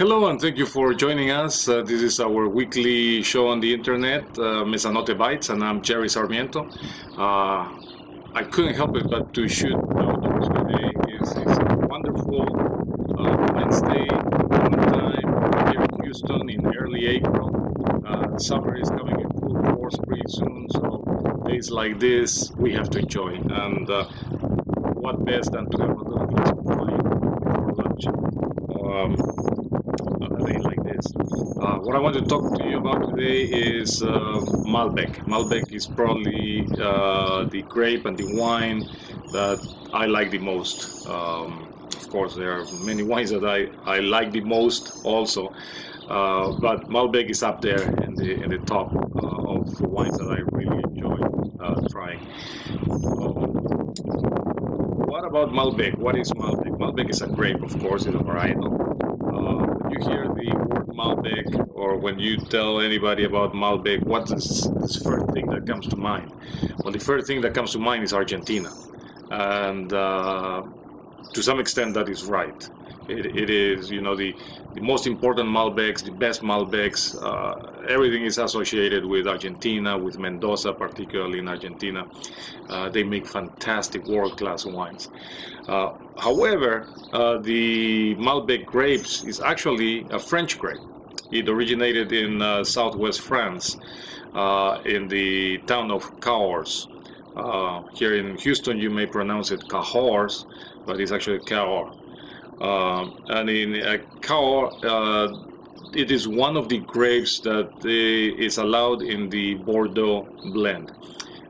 Hello and thank you for joining us. This is our weekly show on the internet, Mesanote Bites, and I'm Jerry Sarmiento. I couldn't help it but to shoot outdoors today. It's a wonderful Wednesday time here in Houston in early April. Summer is coming in full force pretty soon, so days like this we have to enjoy. And what best than to have a little glass of wine before lunch? A day like this. What I want to talk to you about today is Malbec. Malbec is probably the grape and the wine that I like the most. Of course, there are many wines that I like the most also, but Malbec is up there in the top of wines that I really enjoy trying. What about Malbec? What is Malbec? Malbec is a grape, of course, it's a varietal. When you hear the word Malbec, or when you tell anybody about Malbec, what is the first thing that comes to mind? Well, the first thing that comes to mind is Argentina, and to some extent that is right. It is, you know, the most important Malbecs, the best Malbecs, everything is associated with Argentina, with Mendoza, particularly in Argentina. They make fantastic world-class wines. However, the Malbec grapes is actually a French grape. It originated in southwest France, in the town of Cahors. Here in Houston, you may pronounce it Cahors, but it's actually Cahors. And in Cahors, it is one of the grapes that is allowed in the Bordeaux blend.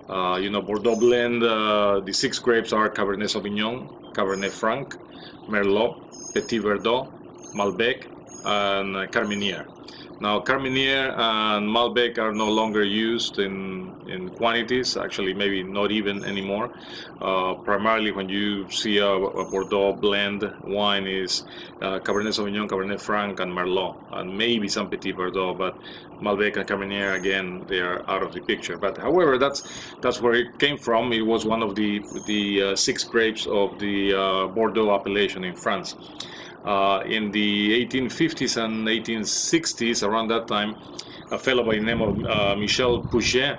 Bordeaux blend, the 6 grapes are Cabernet Sauvignon, Cabernet Franc, Merlot, Petit Verdot, Malbec, and Carmenère. Now, Carmenère and Malbec are no longer used in quantities, actually maybe not even anymore. Primarily when you see a Bordeaux blend wine is Cabernet Sauvignon, Cabernet Franc, and Merlot, and maybe some Petit Verdot, but Malbec and Carmenère, again, they are out of the picture. But however, that's where it came from. It was one of the 6 grapes of the Bordeaux appellation in France. In the 1850s and 1860s, around that time, a fellow by the name of Michel Pouget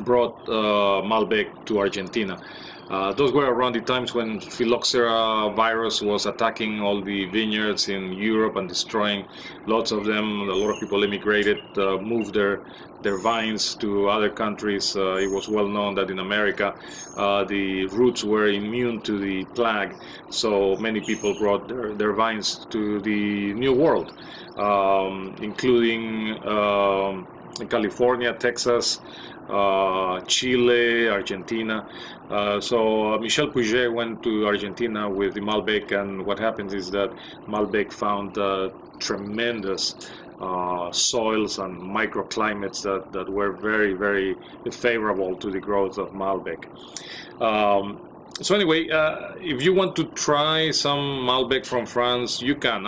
brought Malbec to Argentina. Those were around the times when phylloxera virus was attacking all the vineyards in Europe and destroying lots of them. A lot of people emigrated, moved their vines to other countries. It was well known that in America the roots were immune to the plague, so many people brought their vines to the New World, including California, Texas, Chile, Argentina. So Michel Pouget went to Argentina with the Malbec, and what happens is that Malbec found tremendous soils and microclimates that were very, very favorable to the growth of Malbec. So anyway, if you want to try some Malbec from France, you can.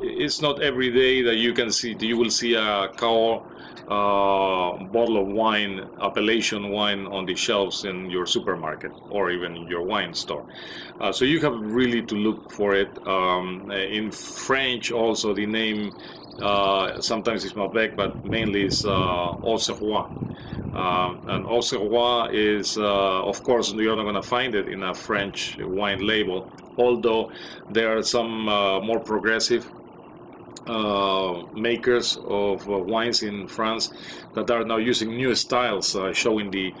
It's not every day that you will see a Cahors bottle of wine, appellation wine, on the shelves in your supermarket or even in your wine store. So you have really to look for it. In French also the name sometimes it's Malbec, but mainly it's Auxerrois. And Auxerrois is, of course, you're not going to find it in a French wine label, although there are some more progressive makers of wines in France that are now using new styles, showing the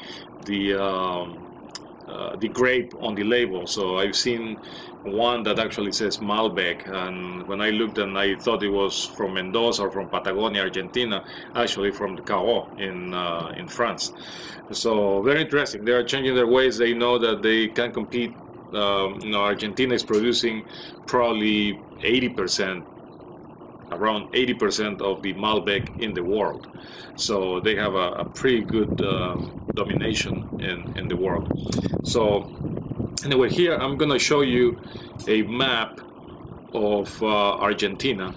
grape on the label. So I've seen one that actually says Malbec, and when I looked and I thought it was from Mendoza or from Patagonia, Argentina, actually from the Cahors in France. So very interesting. They are changing their ways. They know that they can compete. Argentina is producing probably 80%. Around 80% of the Malbec in the world. So they have a pretty good domination in the world. So anyway, here I'm going to show you a map of Argentina,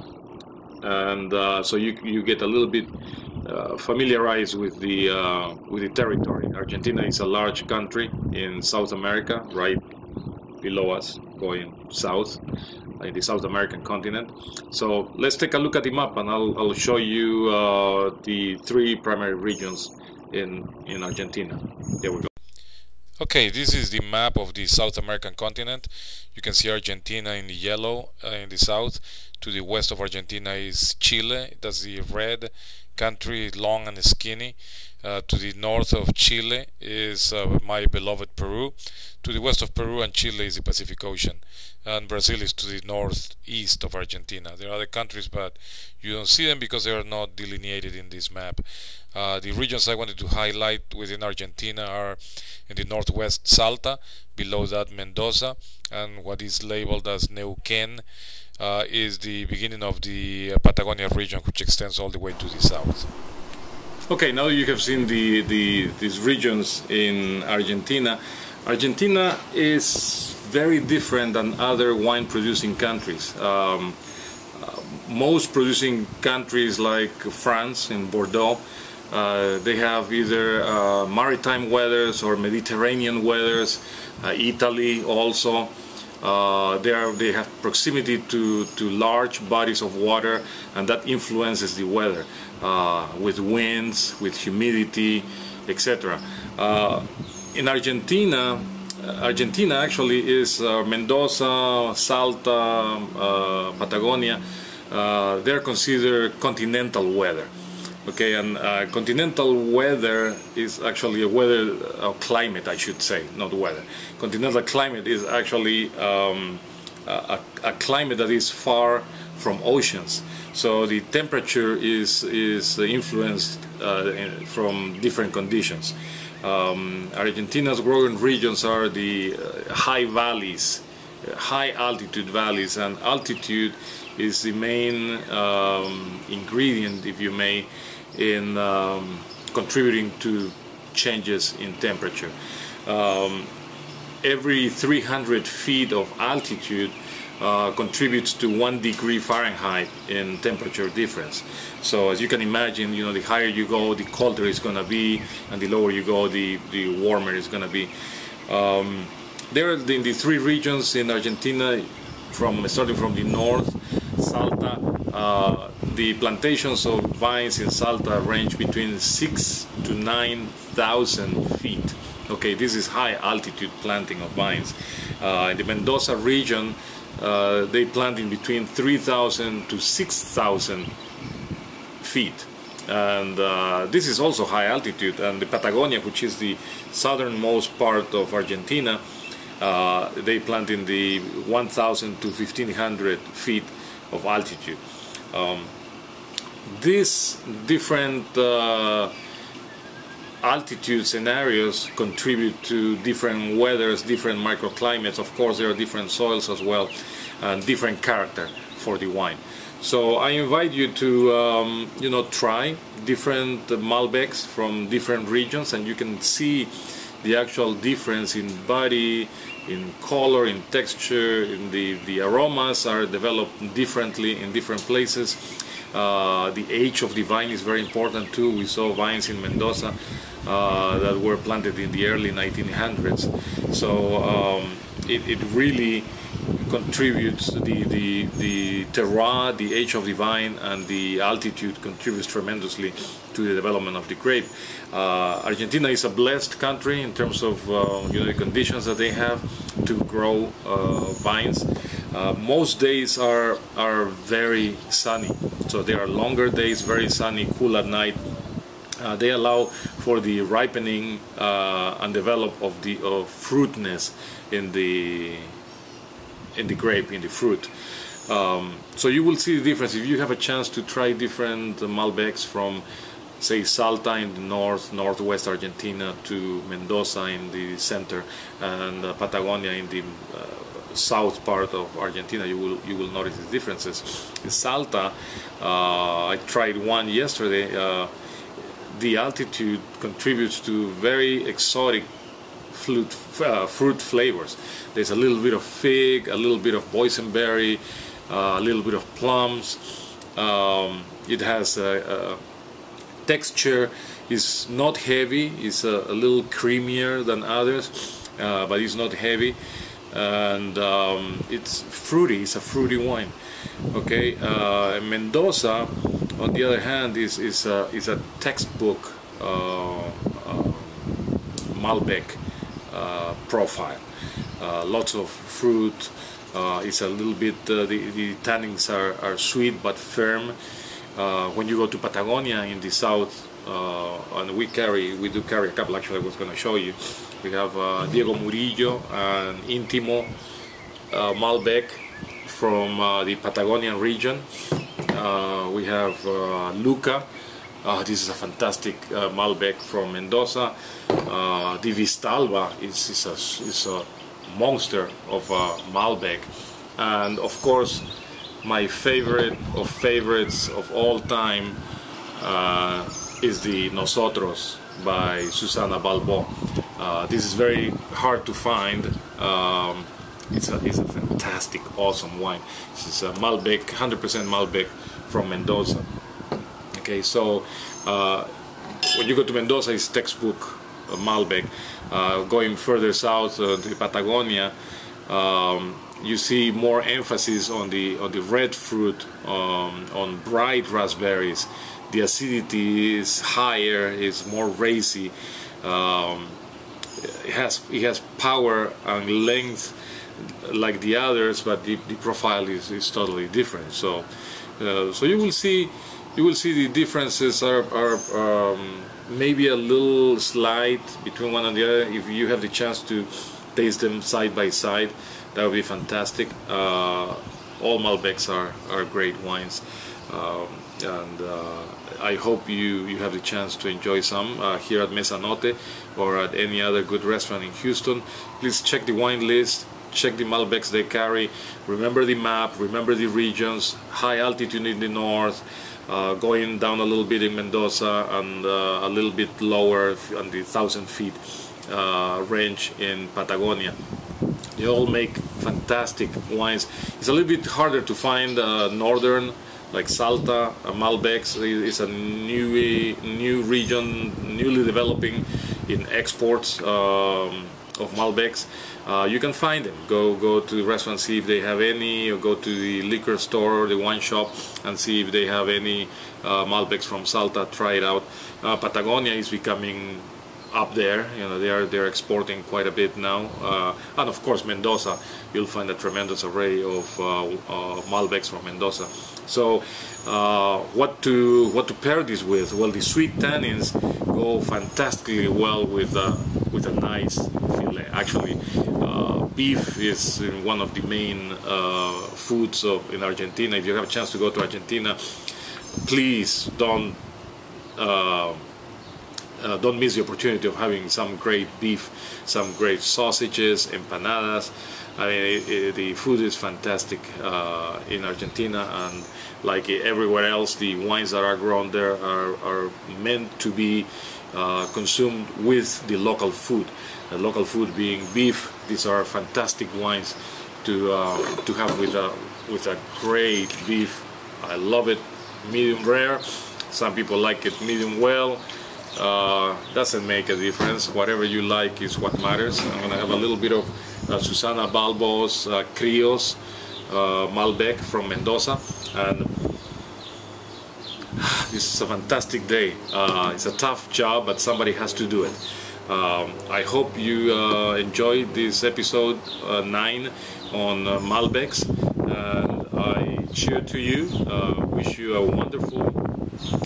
and so you get a little bit familiarized with the territory. Argentina is a large country in South America, right below us, going south. in the South American continent. So let's take a look at the map, and I'll show you the three primary regions in Argentina. There we go. Okay, this is the map of the South American continent. You can see Argentina in the yellow in the south. To the west of Argentina is Chile. That's the red country, long and skinny. To the north of Chile is my beloved Peru. To the west of Peru and Chile is the Pacific Ocean. And Brazil is to the northeast of Argentina. There are other countries, but you don't see them because they are not delineated in this map. The regions I wanted to highlight within Argentina are in the northwest Salta, below that Mendoza, and what is labeled as Neuquén is the beginning of the Patagonia region, which extends all the way to the south. Okay, now you have seen these regions in Argentina. Argentina is very different than other wine producing countries. Most producing countries like France in Bordeaux, they have either maritime weathers or Mediterranean weathers. Italy also. They have proximity to large bodies of water, and that influences the weather with winds, with humidity, etc. In Argentina, Argentina actually is Mendoza, Salta, Patagonia. They're considered continental weather. Okay, and continental weather is actually a weather climate, I should say, not weather. Continental climate is actually a climate that is far from oceans, so the temperature is influenced from different conditions. Argentina's growing regions are the high valleys, high altitude valleys, and altitude is the main ingredient, if you may, in contributing to changes in temperature. Every 300 feet of altitude contributes to 1 degree Fahrenheit in temperature difference. So as you can imagine, you know, the higher you go, the colder it's going to be, and the lower you go, the warmer it's going to be. There are the three regions in Argentina, starting from the north, Salta. The plantations of vines in Salta range between 6,000 to 9,000 feet. Okay, this is high altitude planting of vines. In the Mendoza region, they plant in between 3,000 to 6,000 feet. And this is also high altitude. And the Patagonia, which is the southernmost part of Argentina, they plant in the 1,000 to 1,500 feet of altitude. These different altitude scenarios contribute to different weathers, different microclimates. Of course, there are different soils as well, and different character for the wine. So I invite you to try different Malbecs from different regions, and you can see the actual difference in body, in color, in texture, in the aromas are developed differently in different places. The age of the vine is very important too. We saw vines in Mendoza that were planted in the early 1900s. So it really contributes, the terroir, the age of the vine, and the altitude contributes tremendously to the development of the grape. Argentina is a blessed country in terms of the conditions that they have to grow vines. Most days are very sunny, so there are longer days, very sunny, cool at night. They allow for the ripening and develop of fruitness in the grape, in the fruit. So you will see the difference if you have a chance to try different Malbecs from, say, Salta in the northwest Argentina to Mendoza in the center, and Patagonia in the south part of Argentina. You will notice the differences. In Salta, I tried one yesterday. The altitude contributes to very exotic fruit flavors. There's a little bit of fig, a little bit of boysenberry, a little bit of plums. It has a texture, is not heavy, it's a little creamier than others, but it's not heavy. and it's fruity. It's a fruity wine. Okay, Mendoza, on the other hand, is a textbook Malbec profile. Lots of fruit. It's a little bit. The tannins are sweet but firm. When you go to Patagonia in the south, and we do carry a couple. Actually, I was going to show you. We have Diego Murillo and Intimo Malbec from the Patagonian region. We have Luca. This is a fantastic Malbec from Mendoza. Di Vistalba is a monster of Malbec, and of course, my favorite of favorites of all time is the Nosotros by Susana Balbo. This is very hard to find. It's a fantastic, awesome wine. This is a Malbec, 100% Malbec from Mendoza. Okay, so when you go to Mendoza, it's textbook Malbec. Going further south to Patagonia, you see more emphasis on the red fruit, on bright raspberries. The acidity is higher, it's more racy. It has power and length like the others, but the profile is totally different. So you will see the differences are maybe a little slight between one and the other. If you have the chance to taste them side by side, that would be fantastic. All Malbecs are great wines, and I hope you have the chance to enjoy some here at Mesanote or at any other good restaurant in Houston. Please check the wine list, check the Malbecs they carry, remember the map, remember the regions, high altitude in the north, going down a little bit in Mendoza, and a little bit lower on the 1,000 feet range in Patagonia. They all make fantastic wines. It's a little bit harder to find northern, like Salta, Malbecs. It's a new region, newly developing in exports of Malbecs. You can find them. Go to the restaurant, see if they have any, or go to the liquor store or the wine shop and see if they have any Malbecs from Salta. Try it out. Patagonia is becoming up there. You know, they're exporting quite a bit now, and of course Mendoza. You'll find a tremendous array of Malbecs from Mendoza. So what to pair this with? Well, the sweet tannins go fantastically well with a nice fillet. Actually, beef is one of the main foods in Argentina. If you have a chance to go to Argentina, please don't miss the opportunity of having some great beef, some great sausages, empanadas. I mean, the food is fantastic in Argentina, and like everywhere else, the wines that are grown there are meant to be consumed with the local food. The local food being beef. These are fantastic wines to have with a great beef. I love it medium rare. Some people like it medium well. Doesn't make a difference. Whatever you like is what matters. I'm gonna have a little bit of Susana Balbo's Crios Malbec from Mendoza, and this is a fantastic day. It's a tough job, but somebody has to do it. I hope you enjoyed this episode 9 on Malbecs, and I cheer to you. Wish you a wonderful,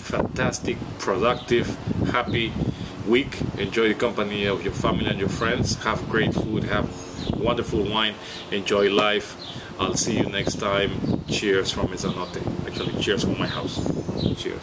fantastic, productive, happy week. Enjoy the company of your family and your friends. Have great food, have wonderful wine, enjoy life. I'll see you next time. Cheers from Mesanote. Actually, cheers from my house. Cheers.